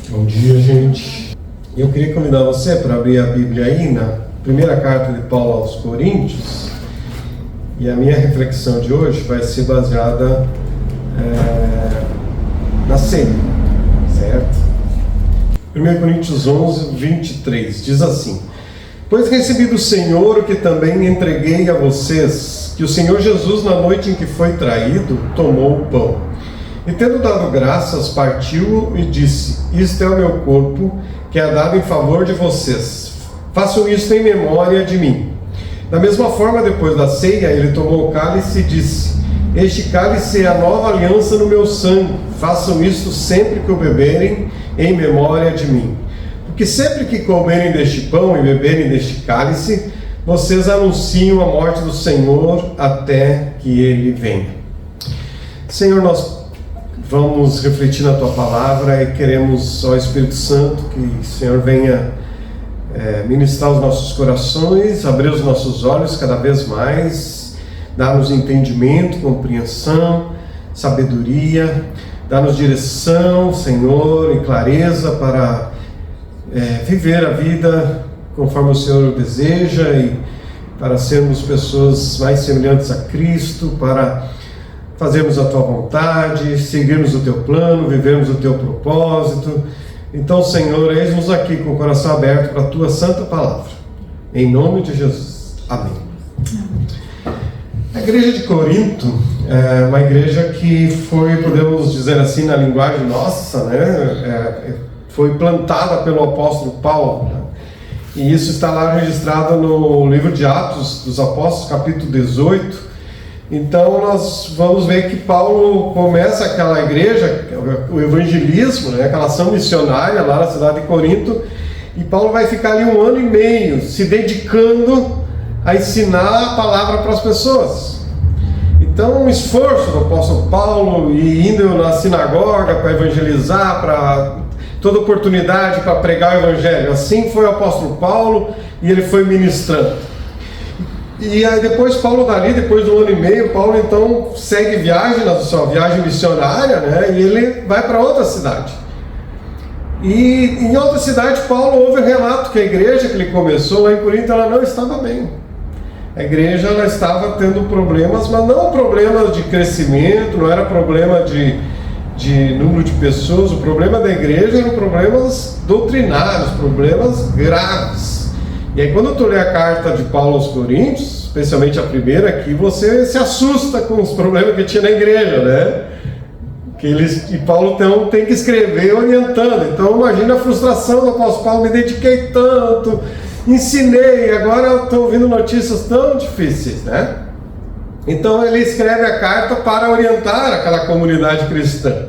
Bom dia, gente. Eu queria convidar você para abrir a Bíblia aí na primeira carta de Paulo aos Coríntios. E a minha reflexão de hoje vai ser baseada na ceia, certo? 1 Coríntios 11, 23, diz assim: Pois recebi do Senhor o que também entreguei a vocês, que o Senhor Jesus, na noite em que foi traído, tomou o pão. E tendo dado graças, partiu-o e disse: Isto é o meu corpo, que é dado em favor de vocês. Façam isto em memória de mim. Da mesma forma, depois da ceia, ele tomou o cálice e disse: Este cálice é a nova aliança no meu sangue. Façam isto sempre que o beberem, em memória de mim. Porque sempre que comerem deste pão e beberem deste cálice, vocês anunciam a morte do Senhor até que ele venha. Senhor, nós vamos refletir na Tua Palavra e queremos, ó Espírito Santo, que o Senhor venha ministrar os nossos corações, abrir os nossos olhos cada vez mais, dar-nos entendimento, compreensão, sabedoria, dar-nos direção, Senhor, e clareza para viver a vida conforme o Senhor deseja e para sermos pessoas mais semelhantes a Cristo, para fazermos a Tua vontade, seguirmos o Teu plano, vivermos o Teu propósito. Então, Senhor, eis-nos aqui com o coração aberto para a Tua santa palavra. Em nome de Jesus. Amém. A igreja de Corinto é uma igreja que foi, podemos dizer assim, na linguagem nossa, foi plantada pelo apóstolo Paulo, né? E isso está lá registrado no livro de Atos dos Apóstolos, capítulo 18. Então nós vamos ver que Paulo começa aquela igreja, o evangelismo, né, aquela ação missionária lá na cidade de Corinto, e Paulo vai ficar ali 1 ano e meio se dedicando a ensinar a palavra para as pessoas. Então o esforço do apóstolo Paulo, e indo na sinagoga para evangelizar, para toda oportunidade para pregar o evangelho, assim foi o apóstolo Paulo, e ele foi ministrando. E aí depois Paulo dali, depois de 1 ano e meio, Paulo então segue viagem, na sua viagem missionária, né? E ele vai para outra cidade. E em outra cidade Paulo ouve o relato que a igreja que ele começou lá em Corinto, ela não estava bem. A igreja ela estava tendo problemas, mas não problemas de crescimento, não era problema de número de pessoas. O problema da igreja eram problemas doutrinários, problemas graves. E aí quando tu lê a carta de Paulo aos Coríntios, especialmente a primeira aqui, você se assusta com os problemas que tinha na igreja, né? E Paulo então tem que escrever orientando. Então imagina a frustração do apóstolo Paulo: me dediquei tanto, ensinei, agora eu estou ouvindo notícias tão difíceis, né? Então ele escreve a carta para orientar aquela comunidade cristã.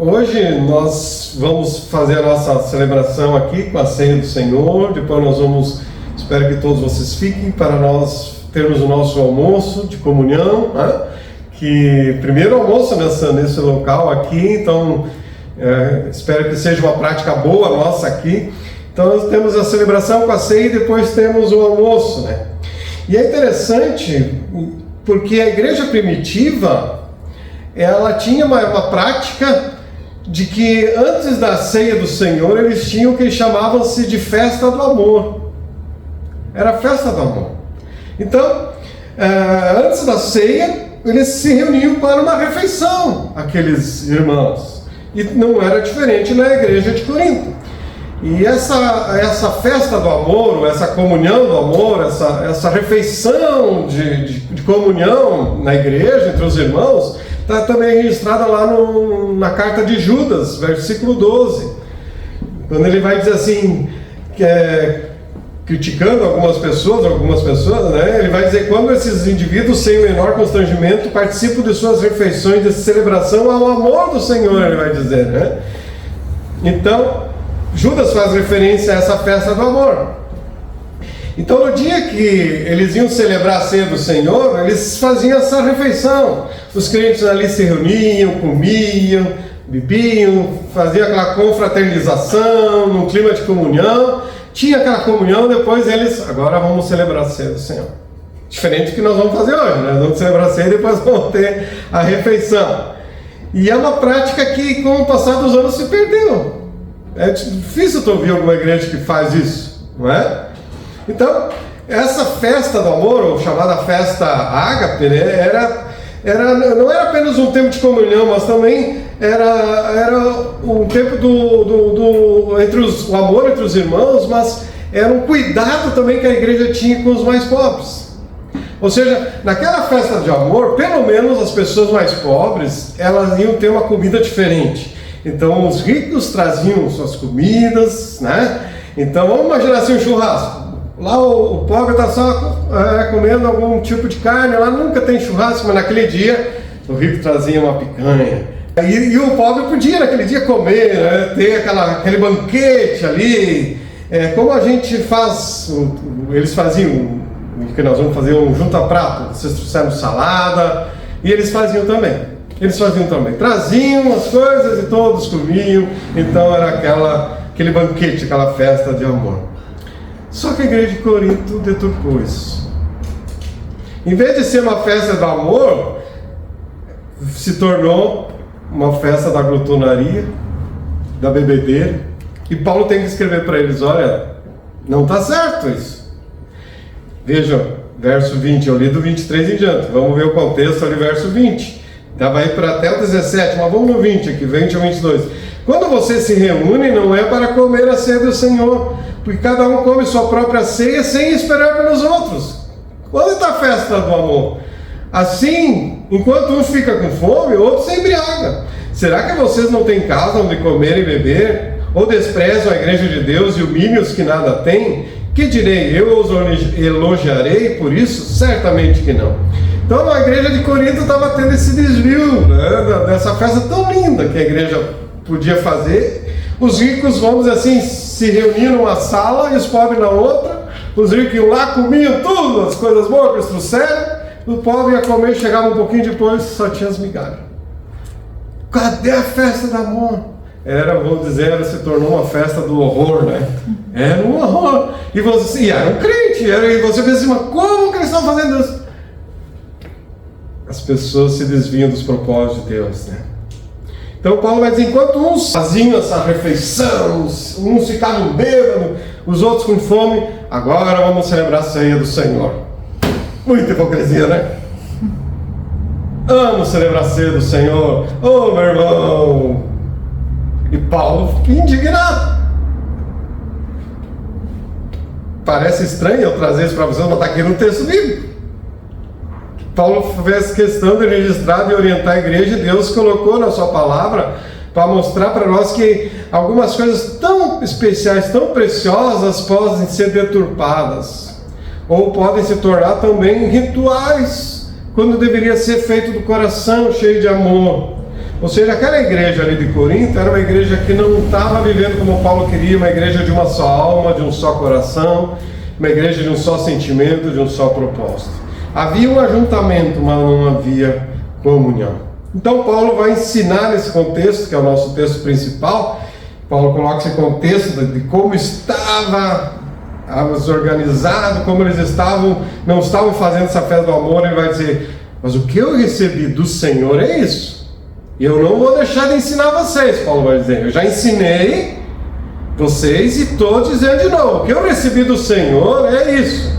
Hoje nós vamos fazer a nossa celebração aqui com a ceia do Senhor. Depois nós vamos, espero que todos vocês fiquem para nós termos o nosso almoço de comunhão, né? Que primeiro almoço nesse local aqui, então espero que seja uma prática boa nossa aqui. Então nós temos a celebração com a ceia e depois temos o almoço, né? E é interessante porque a igreja primitiva ela tinha uma prática de que antes da ceia do Senhor eles tinham o que chamavam-se de festa do amor. Era a festa do amor. Então, antes da ceia, eles se reuniam para uma refeição, aqueles irmãos. E não era diferente na igreja de Corinto. E essa festa do amor, essa comunhão do amor, essa refeição de comunhão na igreja, entre os irmãos, está também registrada lá na carta de Judas, versículo 12, quando ele vai dizer assim, criticando algumas pessoas, né? Ele vai dizer: quando esses indivíduos sem o menor constrangimento participam de suas refeições de celebração ao amor do Senhor, ele vai dizer, né? Então Judas faz referência a essa festa do amor. Então no dia que eles iam celebrar a ceia do Senhor, eles faziam essa refeição. Os crentes ali se reuniam, comiam, bebiam, faziam aquela confraternização, num clima de comunhão. Tinha aquela comunhão, depois eles: agora vamos celebrar a ceia do Senhor. Diferente do que nós vamos fazer hoje, né? Nós vamos celebrar a ceia e depois vamos ter a refeição. E é uma prática que, com o passar dos anos, se perdeu. É difícil tu ouvir alguma igreja que faz isso, não é? Então, essa festa do amor, ou chamada festa ágape, né, não era apenas um tempo de comunhão, mas também era um tempo o amor entre os irmãos, mas era um cuidado também que a igreja tinha com os mais pobres. Ou seja, naquela festa de amor, pelo menos as pessoas mais pobres, elas iam ter uma comida diferente. Então os ricos traziam suas comidas, né? Então vamos imaginar assim um churrasco. Lá o pobre está só comendo algum tipo de carne, lá nunca tem churrasco, mas naquele dia o rico trazia uma picanha. E o pobre podia naquele dia comer, né? Ter aquele banquete ali. Como a gente faz, eles faziam, que nós vamos fazer um junta-prato, vocês trouxeram salada, e eles faziam também. Traziam as coisas e todos comiam, então era aquele banquete, aquela festa de amor. Só que a igreja de Corinto deturpou isso. Em vez de ser uma festa do amor, se tornou uma festa da glutonaria, da bebedeira. E Paulo tem que escrever para eles: olha, não está certo isso. Vejam, verso 20, eu li do 23 em diante. Vamos ver o contexto ali, verso 20. Vai para até o 17, mas vamos no 20 aqui, 20 ao 22. Quando vocês se reúnem, não é para comer a ceia do Senhor, porque cada um come sua própria ceia sem esperar pelos outros. Quando está a festa do amor? Assim, enquanto um fica com fome, o outro se embriaga. Será que vocês não têm casa onde comer e beber? Ou desprezam a igreja de Deus e humilham os que nada têm? Que direi? Eu os elogiarei por isso? Certamente que não. Então a igreja de Corinto estava tendo esse desvio, né, dessa festa tão linda que a igreja podia fazer. Os ricos, vamos dizer assim, se reuniam numa sala e os pobres na outra. Os ricos iam lá, comiam tudo, as coisas boas que eles trouxeram. O pobre ia comer, chegava um pouquinho depois, só tinha as migalhas. Cadê a festa do amor? Vamos dizer, se tornou uma festa do horror, né? Era um horror. E era um crente, e você pensa assim, mas como que eles estão fazendo isso? As pessoas se desviam dos propósitos de Deus, né? Então Paulo vai dizer, enquanto uns faziam essa refeição, uns ficavam bêbados, os outros com fome, agora vamos celebrar a ceia do Senhor. Muita hipocrisia, né? Amo celebrar a ceia do Senhor. Oh, meu irmão! E Paulo fica indignado. Parece estranho eu trazer isso para vocês, mas está aqui no texto bíblico. Paulo fez questão de registrar e orientar a igreja, e Deus colocou na sua palavra para mostrar para nós que algumas coisas tão especiais, tão preciosas, podem ser deturpadas, ou podem se tornar também rituais, quando deveria ser feito do coração, cheio de amor. Ou seja, aquela igreja ali de Corinto era uma igreja que não estava vivendo como Paulo queria, uma igreja de uma só alma, de um só coração, uma igreja de um só sentimento, de um só propósito. Havia um ajuntamento, mas não havia comunhão. Então Paulo vai ensinar nesse contexto, que é o nosso texto principal. Paulo coloca esse contexto de como estava desorganizado, como eles não estavam fazendo essa festa do amor. Ele vai dizer, mas o que eu recebi do Senhor é isso. E eu não vou deixar de ensinar vocês, Paulo vai dizer. Eu já ensinei vocês e estou dizendo de novo. O que eu recebi do Senhor é isso.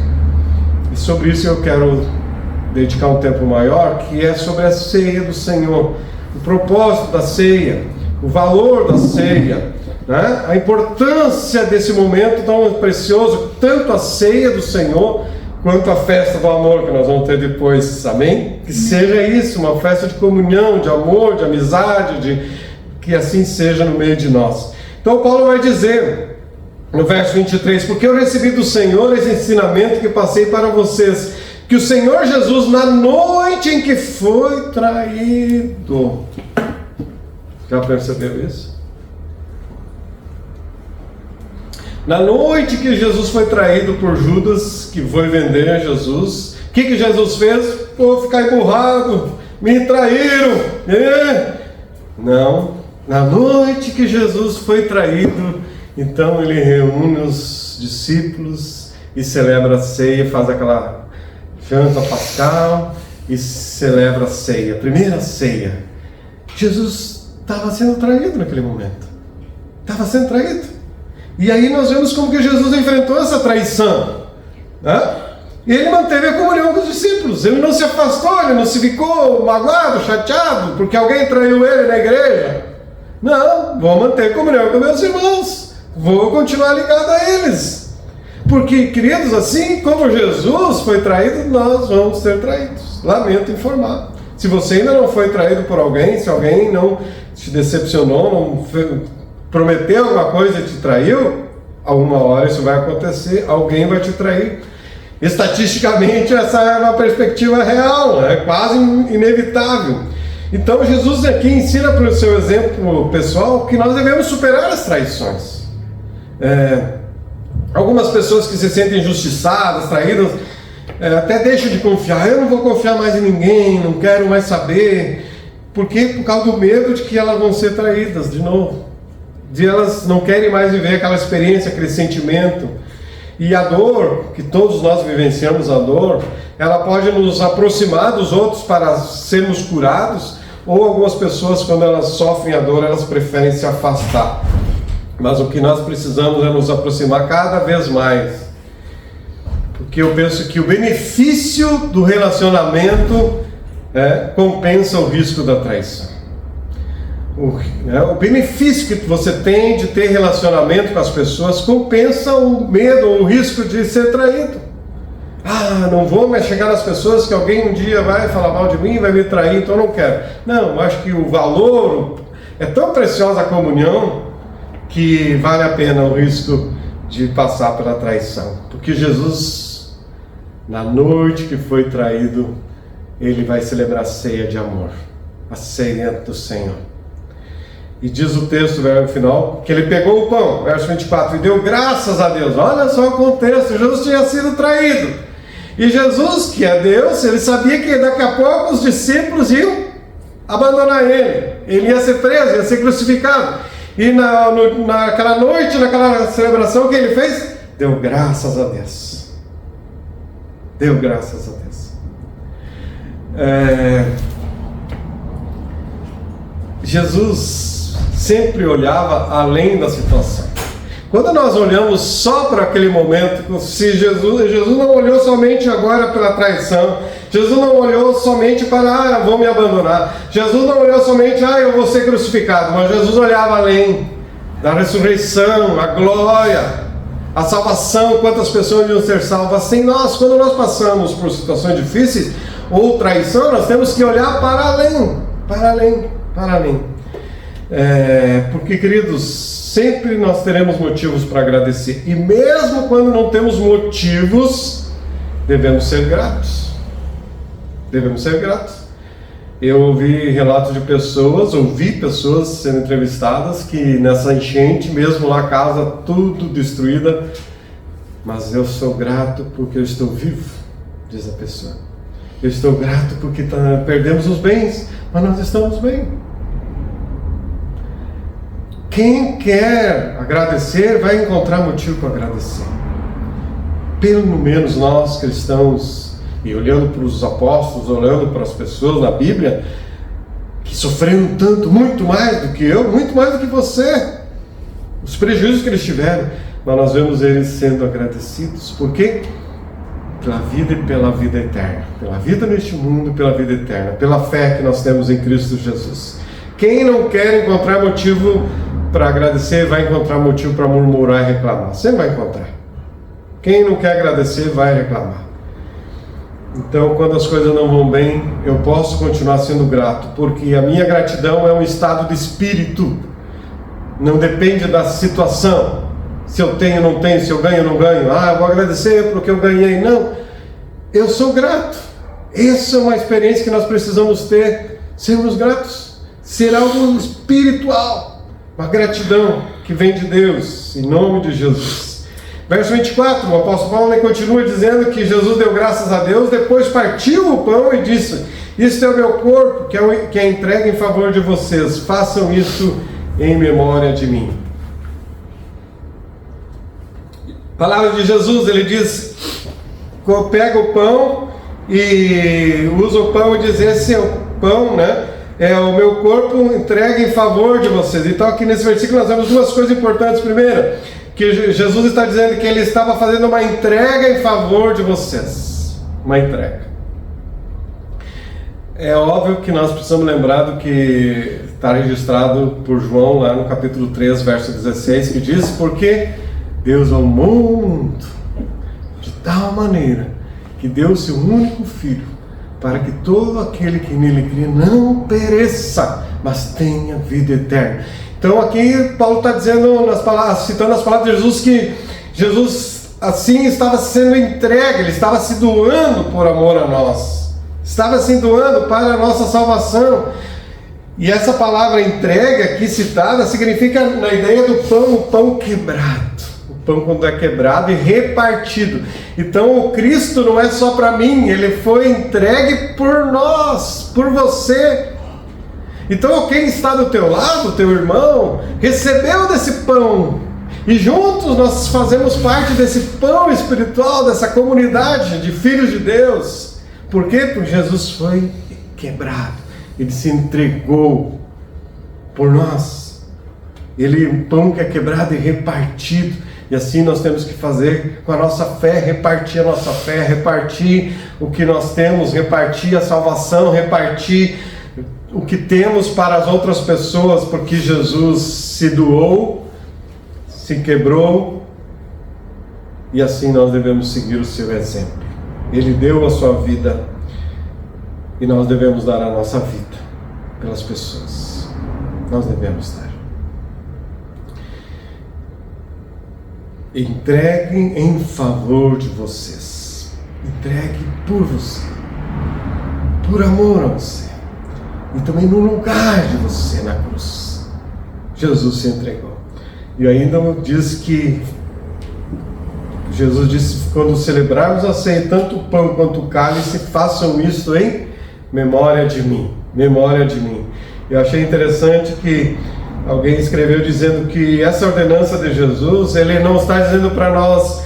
E sobre isso eu quero dedicar um tempo maior, que é sobre a ceia do Senhor. O propósito da ceia, o valor da ceia, né? A importância desse momento tão precioso, tanto a ceia do Senhor, quanto a festa do amor que nós vamos ter depois, amém? Que seja isso, uma festa de comunhão, de amor, de amizade, que assim seja no meio de nós. Então Paulo vai dizer no verso 23, porque eu recebi do Senhor esse ensinamento que passei para vocês, que o Senhor Jesus, na noite em que foi traído, já percebeu isso? Na noite que Jesus foi traído por Judas, que foi vender Jesus, o que Jesus fez? Vou ficar emburrado, me traíram. Não, na noite que Jesus foi traído, então ele reúne os discípulos e celebra a ceia, faz aquela janta pascal e celebra a ceia, a primeira ceia. Jesus estava sendo traído naquele momento. Estava sendo traído. E aí nós vemos como que Jesus enfrentou essa traição. Né? E ele manteve a comunhão com os discípulos. Ele não se afastou, ele não se ficou magoado, chateado, porque alguém traiu ele na igreja. Não, vou manter a comunhão com meus irmãos. Vou continuar ligado a eles. Porque, queridos, assim como Jesus foi traído, nós vamos ser traídos. Lamento informar. Se você ainda não foi traído por alguém, se alguém não te decepcionou, não prometeu alguma coisa e te traiu, alguma hora isso vai acontecer, alguém vai te trair. Estatisticamente, essa é uma perspectiva real, é quase inevitável. Então, Jesus aqui ensina pelo seu exemplo pessoal que nós devemos superar as traições. Algumas pessoas que se sentem injustiçadas, traídas, até deixam de confiar. Eu não vou confiar mais em ninguém, não quero mais saber. Por quê? Por causa do medo de que elas vão ser traídas de novo. De elas não querem mais viver aquela experiência, aquele sentimento. E a dor, que todos nós vivenciamos a dor, ela pode nos aproximar dos outros para sermos curados, ou algumas pessoas, quando elas sofrem a dor, elas preferem se afastar. Mas o que nós precisamos é nos aproximar cada vez mais. Porque eu penso que o benefício do relacionamento compensa o risco da traição. O benefício que você tem de ter relacionamento com as pessoas compensa o medo ou o risco de ser traído. Não vou mais chegar nas pessoas que alguém um dia vai falar mal de mim, vai me trair, então eu não quero. Não, eu acho que o valor, é tão preciosa a comunhão, que vale a pena o risco de passar pela traição. Porque Jesus, na noite que foi traído, ele vai celebrar a ceia de amor, a ceia do Senhor. E diz o texto no final, que ele pegou o pão, verso 24, e deu graças a Deus. Olha só o contexto, Jesus tinha sido traído. E Jesus, que é Deus, ele sabia que daqui a pouco os discípulos iam abandonar ele. Ele ia ser preso, ia ser crucificado. E naquela noite, naquela celebração, o que ele fez? Deu graças a Deus. Deu graças a Deus. Jesus sempre olhava além da situação. Quando nós olhamos só para aquele momento, se Jesus não olhou somente agora pela traição, Jesus não olhou somente para, vão me abandonar, Jesus não olhou somente, eu vou ser crucificado, mas Jesus olhava além da ressurreição, a glória, a salvação, quantas pessoas iam ser salvas sem nós. Quando nós passamos por situações difíceis ou traição, nós temos que olhar para além, para além, para além. Porque, queridos, sempre nós teremos motivos para agradecer, e mesmo quando não temos motivos, devemos ser gratos. Devemos ser gratos. Eu ouvi relatos de pessoas, ouvi pessoas sendo entrevistadas que nessa enchente, mesmo lá a casa tudo destruída, mas eu sou grato porque eu estou vivo, diz a pessoa. Eu estou grato porque perdemos os bens, mas nós estamos bem. Quem quer agradecer vai encontrar motivo para agradecer. Pelo menos nós cristãos, e olhando para os apóstolos, olhando para as pessoas na Bíblia, que sofreram tanto, muito mais do que eu, muito mais do que você, os prejuízos que eles tiveram, mas nós vemos eles sendo agradecidos. Por quê? Pela vida e pela vida eterna. Pela vida neste mundo, pela vida eterna. Pela fé que nós temos em Cristo Jesus. Quem não quer encontrar motivo para agradecer, vai encontrar motivo para murmurar e reclamar. Você vai encontrar. Quem não quer agradecer, vai reclamar. Então, quando as coisas não vão bem, eu posso continuar sendo grato, porque a minha gratidão é um estado de espírito. Não depende da situação. Se eu tenho ou não tenho, se eu ganho ou não ganho. Eu vou agradecer porque eu ganhei. Não. Eu sou grato. Essa é uma experiência que nós precisamos ter. Sermos gratos. Ser algo espiritual. Uma gratidão que vem de Deus, em nome de Jesus. Verso 24, o apóstolo Paulo continua dizendo que Jesus deu graças a Deus, depois partiu o pão e disse: isto é o meu corpo, que é entregue em favor de vocês, façam isso em memória de mim. Palavra de Jesus, ele diz, pega o pão e usa o pão e diz: esse é o pão, é o meu corpo entregue em favor de vocês. Então aqui nesse versículo nós vemos duas coisas importantes. Primeiro, que Jesus está dizendo que ele estava fazendo uma entrega em favor de vocês. Uma entrega. É óbvio que nós precisamos lembrar do que está registrado por João lá no capítulo 3, verso 16, que diz: porque Deus amou o mundo de tal maneira que deu o seu único Filho, para que todo aquele que nele crê não pereça, mas tenha vida eterna. Então aqui Paulo está dizendo, citando as palavras de Jesus, que Jesus assim estava sendo entregue, ele estava se doando por amor a nós. Estava se doando para a nossa salvação. E essa palavra entrega aqui citada significa na ideia do pão, o pão quebrado. O pão quando é quebrado e repartido. Então o Cristo não é só para mim, ele foi entregue por nós, por você. Então quem está do teu lado, teu irmão, recebeu desse pão. E juntos nós fazemos parte desse pão espiritual, dessa comunidade de filhos de Deus. Por quê? Porque Jesus foi quebrado. Ele se entregou por nós. Ele, o pão que é quebrado e repartido. E assim nós temos que fazer com a nossa fé, repartir a nossa fé, repartir o que nós temos, repartir a salvação, repartir o que temos para as outras pessoas, porque Jesus se doou, se quebrou, e assim nós devemos seguir o seu exemplo. Ele deu a sua vida e nós devemos dar a nossa vida pelas pessoas. Nós devemos dar. Entregue em favor de vocês. Entregue por você. Por amor a você. E também no lugar de você na cruz. Jesus se entregou. E ainda diz que Jesus disse: quando celebrarmos a ceia, tanto o pão quanto o cálice, façam isto em memória de mim. Memória de mim. Eu achei interessante que alguém escreveu dizendo que essa ordenança de Jesus, ele não está dizendo para nós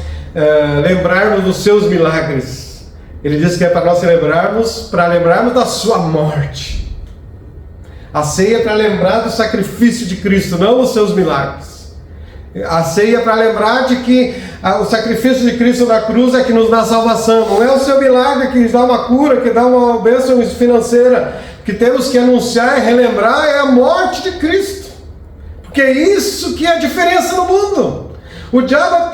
lembrarmos dos seus milagres. Ele diz que é para nós celebrarmos, para lembrarmos da sua morte. A ceia é para lembrar do sacrifício de Cristo, não dos seus milagres. A ceia é para lembrar de que o sacrifício de Cristo na cruz é que nos dá salvação. Não é o seu milagre que dá uma cura, que dá uma bênção financeira. O que temos que anunciar e relembrar é a morte de Cristo. Porque é isso que é a diferença no mundo.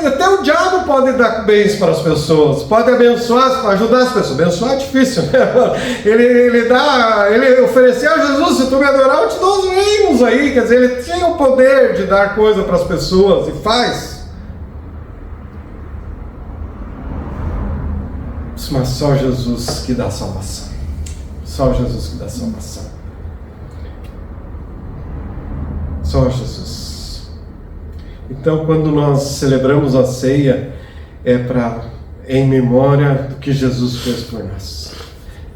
Até o diabo pode dar bens para as pessoas, pode abençoar, ajudar as pessoas. Abençoar é difícil, né? Ele ofereceu a Jesus: se tu me adorar, eu te dou os reinos aí. Quer dizer, ele tem o poder de dar coisa para as pessoas e faz. Mas só Jesus que dá salvação. Só Jesus que dá salvação. Só Jesus. Então, quando nós celebramos a ceia, é em memória do que Jesus fez por nós.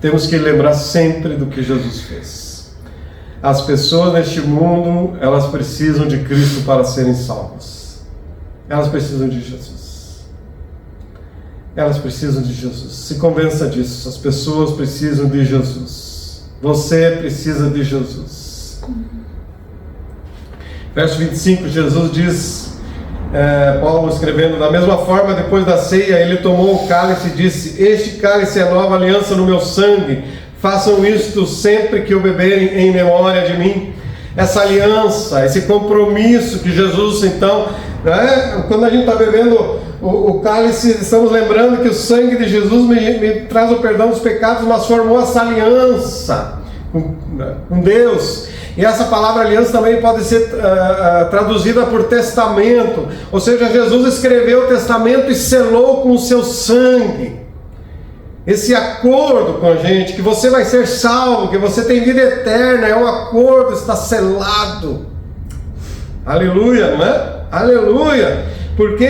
Temos que lembrar sempre do que Jesus fez. As pessoas neste mundo, elas precisam de Cristo para serem salvas. Elas precisam de Jesus. Elas precisam de Jesus. Se convença disso. As pessoas precisam de Jesus. Você precisa de Jesus. Verso 25, Jesus diz, Paulo escrevendo: da mesma forma, depois da ceia, ele tomou o cálice e disse: este cálice é a nova aliança no meu sangue. Façam isto sempre que o beberem em memória de mim. Essa aliança, esse compromisso que Jesus, então, quando a gente está bebendo o cálice, estamos lembrando que o sangue de Jesus me traz o perdão dos pecados, mas formou essa aliança com Deus. E essa palavra aliança também pode ser traduzida por testamento. Ou seja, Jesus escreveu o testamento e selou com o seu sangue esse acordo com a gente, que você vai ser salvo, que você tem vida eterna. É um acordo, está selado. Aleluia, não é? Aleluia. Porque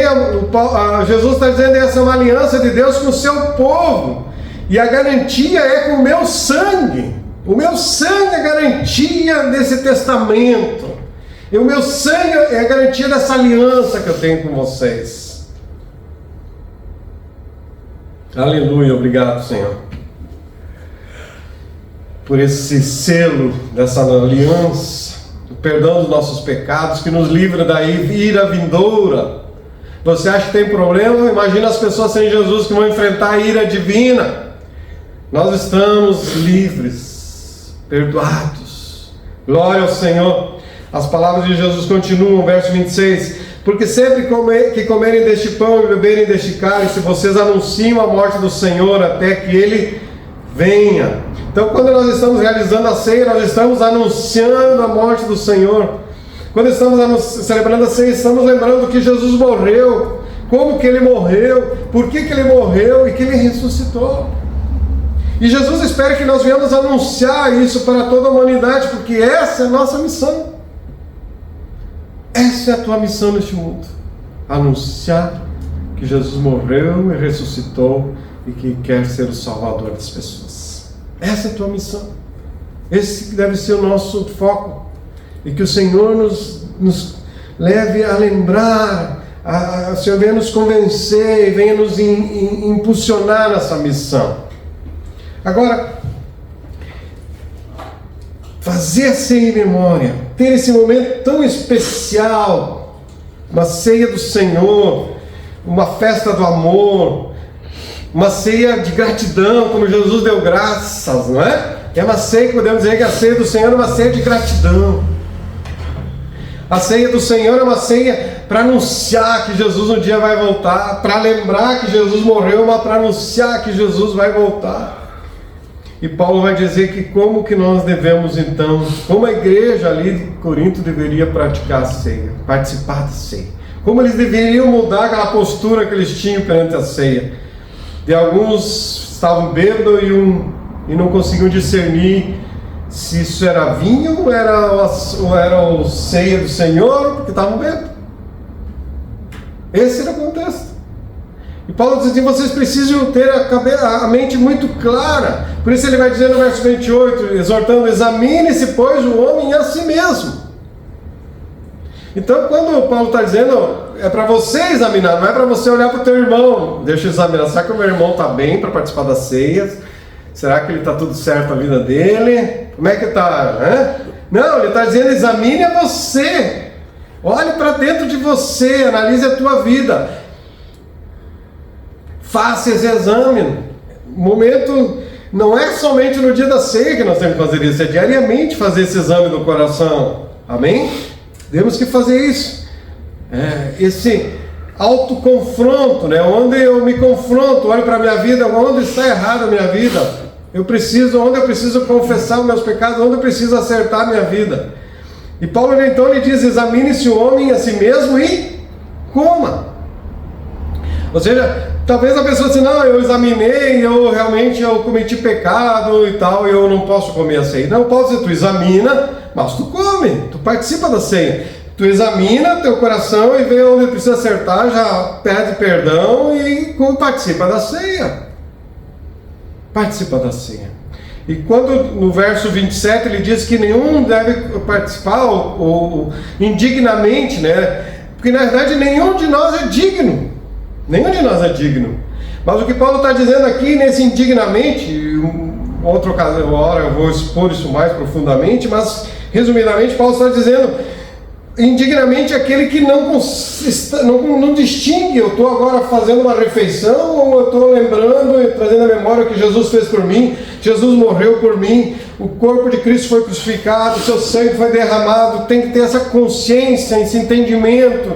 Jesus está dizendo que essa é uma aliança de Deus com o seu povo. E a garantia é com o meu sangue. O meu sangue é a garantia desse testamento. E o meu sangue é a garantia dessa aliança que eu tenho com vocês. Aleluia, obrigado, Senhor. por esse selo dessa aliança, o perdão dos nossos pecados, que nos livra da ira vindoura. Você acha que tem problema? Imagina as pessoas sem Jesus que vão enfrentar a ira divina. Nós estamos livres, perdoados. Glória ao Senhor. As palavras de Jesus continuam, verso 26. Porque sempre que comerem deste pão e beberem deste cálice, vocês anunciam a morte do Senhor até que Ele venha. Então, quando nós estamos realizando a ceia, nós estamos anunciando a morte do Senhor. Quando estamos celebrando a ceia, estamos lembrando que Jesus morreu, como que Ele morreu, por que Ele morreu e que Ele ressuscitou. E Jesus espera que nós venhamos anunciar isso para toda a humanidade, porque essa é a nossa missão. Essa é a tua missão neste mundo. Anunciar que Jesus morreu e ressuscitou e que quer ser o Salvador das pessoas. Essa é a tua missão. Esse deve ser o nosso foco. E que o Senhor nos leve a lembrar, o Senhor venha nos convencer e venha nos impulsionar nessa missão. Agora, fazer a ceia em memória, ter esse momento tão especial, uma ceia do Senhor, uma festa do amor, uma ceia de gratidão, como Jesus deu graças, não é? É uma ceia que podemos dizer que a ceia do Senhor é uma ceia de gratidão. A ceia do Senhor é uma ceia para anunciar que Jesus um dia vai voltar, para lembrar que Jesus morreu, mas para anunciar que Jesus vai voltar. E Paulo vai dizer que como que nós devemos então, como a igreja ali de Corinto deveria praticar a ceia, participar da ceia. Como eles deveriam mudar aquela postura que eles tinham perante a ceia. E alguns estavam bêbados e não conseguiam discernir se isso era vinho ou era o ceia do Senhor, porque estavam bêbados. Esse era o contexto. E Paulo diz assim, vocês precisam ter a mente muito clara. Por isso ele vai dizer no verso 28, exortando, examine-se, pois, o homem a si mesmo. Então, quando Paulo está dizendo, é para você examinar, não é para você olhar para o teu irmão. Deixa eu examinar, será que o meu irmão está bem para participar das ceias? Será que ele está tudo certo na vida dele? Como é que está? Não, ele está dizendo, examine a você. Olhe para dentro de você, analise a tua vida. Faça esse exame. O momento não é somente no dia da ceia que nós temos que fazer isso, é diariamente fazer esse exame do coração. Amém? Temos que fazer isso. Esse autoconfronto, né? Onde eu me confronto, olho para a minha vida, onde está errada a minha vida. Onde eu preciso confessar os meus pecados, onde eu preciso acertar a minha vida. E Paulo então ele diz, examine-se o homem a si mesmo e coma. Ou seja, talvez a pessoa diz, não, eu examinei, eu cometi pecado e tal, e eu não posso comer a ceia. Não, Paulo diz, tu examina, mas tu come, tu participa da ceia. Tu examina teu coração e vê onde precisa acertar, já pede perdão e participa da ceia. Participa da ceia. E quando no verso 27 ele diz que nenhum deve participar ou indignamente, né? Porque na verdade nenhum de nós é digno. Nenhum de nós é digno. Mas o que Paulo está dizendo aqui, nesse indignamente, outra hora eu vou expor isso mais profundamente, mas resumidamente Paulo está dizendo indignamente aquele que não distingue, eu estou agora fazendo uma refeição ou eu estou lembrando e trazendo a memória o que Jesus fez por mim. Jesus morreu por mim, o corpo de Cristo foi crucificado, o seu sangue foi derramado. Tem que ter essa consciência, esse entendimento.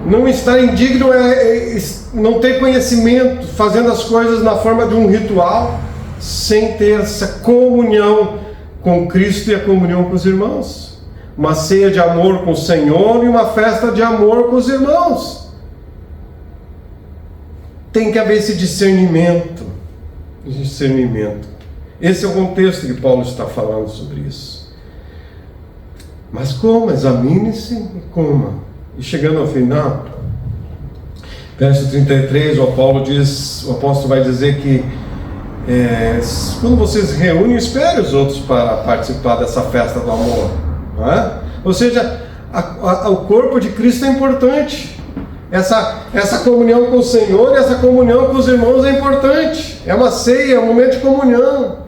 Não estar indigno é não ter conhecimento, fazendo as coisas na forma de um ritual, sem ter essa comunhão com Cristo e a comunhão com os irmãos. Uma ceia de amor com o Senhor e uma festa de amor com os irmãos. Tem que haver esse discernimento. Esse é o contexto que Paulo está falando sobre isso. Mas coma, examine-se e coma. E chegando ao final, verso 33, o apóstolo vai dizer que quando vocês reúnem, espere os outros para participar dessa festa do amor. Não é? Ou seja, o corpo de Cristo é importante. Essa comunhão com o Senhor e essa comunhão com os irmãos é importante. É uma ceia, é um momento de comunhão.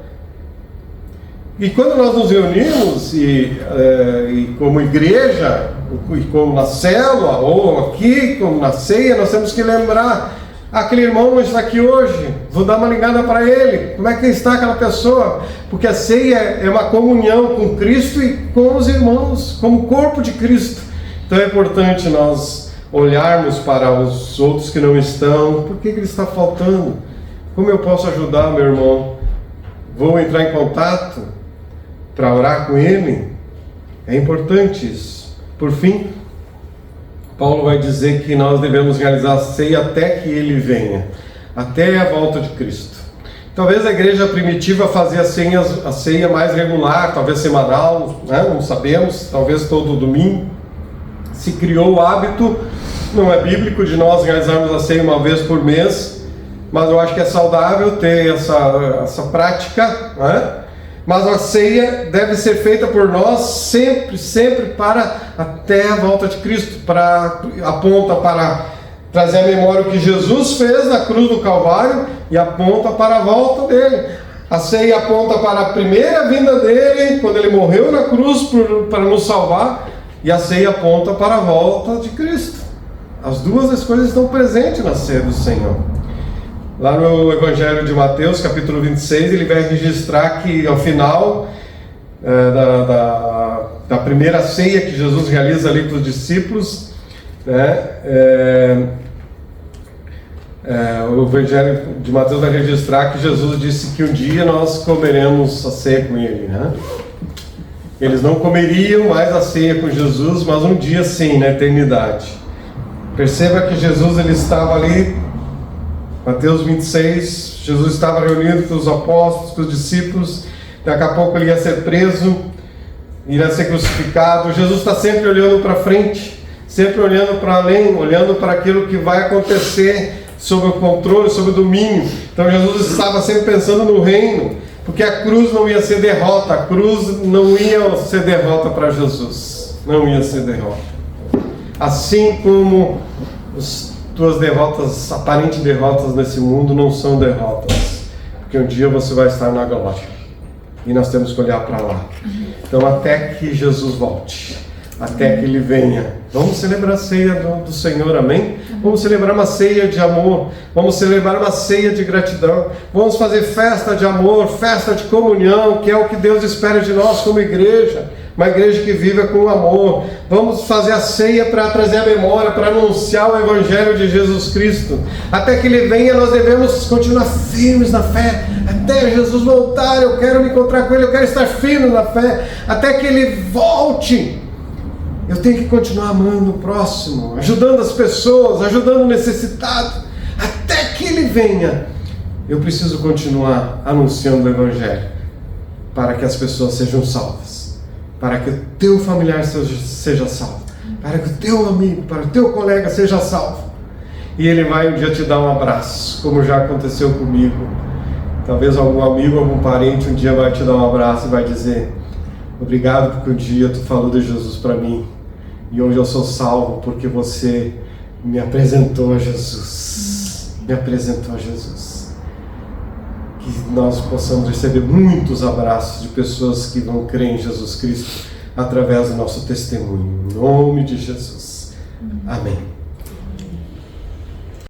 E quando nós nos reunimos, e como igreja, e como na célula, ou aqui, como na ceia, nós temos que lembrar: aquele irmão não está aqui hoje, vou dar uma ligada para ele, como é que está aquela pessoa? Porque a ceia é uma comunhão com Cristo e com os irmãos, como corpo de Cristo. Então é importante nós olharmos para os outros que não estão. Por que ele está faltando? Como eu posso ajudar meu irmão? Vou entrar em contato para orar com ele? É importante isso. Por fim, Paulo vai dizer que nós devemos realizar a ceia até que ele venha, até a volta de Cristo. Talvez a igreja primitiva fazia a ceia mais regular, talvez semanal, né? Não sabemos, talvez todo domingo. Se criou o hábito, não é bíblico, de nós realizarmos a ceia uma vez por mês, mas eu acho que é saudável ter essa prática, né? Mas a ceia deve ser feita por nós sempre para até a volta de Cristo, aponta para trazer à memória o que Jesus fez na cruz do Calvário e aponta para a volta dele. A ceia aponta para a primeira vinda dele, quando ele morreu na cruz para nos salvar, e a ceia aponta para a volta de Cristo. As duas coisas estão presentes na ceia do Senhor. Lá no Evangelho de Mateus, capítulo 26, ele vai registrar que ao final da primeira ceia que Jesus realiza ali para os discípulos, o Evangelho de Mateus vai registrar que Jesus disse que um dia nós comeremos a ceia com ele, né? Eles não comeriam mais a ceia com Jesus, mas um dia sim, na eternidade. Perceba que Jesus ele estava ali, Mateus 26, Jesus estava reunido com os apóstolos, com os discípulos, daqui a pouco ele ia ser preso, iria ser crucificado. Jesus está sempre olhando para frente, sempre olhando para além, olhando para aquilo que vai acontecer, sob o controle, sob o domínio. Então Jesus estava sempre pensando no reino, porque a cruz não ia ser derrota, a cruz não ia ser derrota para Jesus, não ia ser derrota. Assim como as tuas derrotas, aparentes derrotas nesse mundo não são derrotas, porque um dia você vai estar na glória, e nós temos que olhar para lá. Então até que Jesus volte, até que Ele venha, vamos celebrar a ceia do Senhor, amém? Vamos celebrar uma ceia de amor, vamos celebrar uma ceia de gratidão, vamos fazer festa de amor, festa de comunhão, que é o que Deus espera de nós como igreja, uma igreja que viva com amor. Vamos fazer a ceia para trazer a memória, para anunciar o Evangelho de Jesus Cristo. Até que Ele venha, nós devemos continuar firmes na fé, até Jesus voltar. Eu quero me encontrar com Ele, eu quero estar firme na fé, até que Ele volte. Eu tenho que continuar amando o próximo, ajudando as pessoas, ajudando o necessitado. Até que Ele venha, eu preciso continuar anunciando o Evangelho, para que as pessoas sejam salvas, para que o teu familiar seja salvo, para que o teu amigo, para o teu colega seja salvo. E ele vai um dia te dar um abraço, como já aconteceu comigo. Talvez algum amigo, algum parente um dia vai te dar um abraço e vai dizer: obrigado porque um dia tu falou de Jesus para mim, e hoje eu sou salvo porque você me apresentou a Jesus. Me apresentou a Jesus. Que nós possamos receber muitos abraços de pessoas que vão crer em Jesus Cristo através do nosso testemunho. Em nome de Jesus. Amém.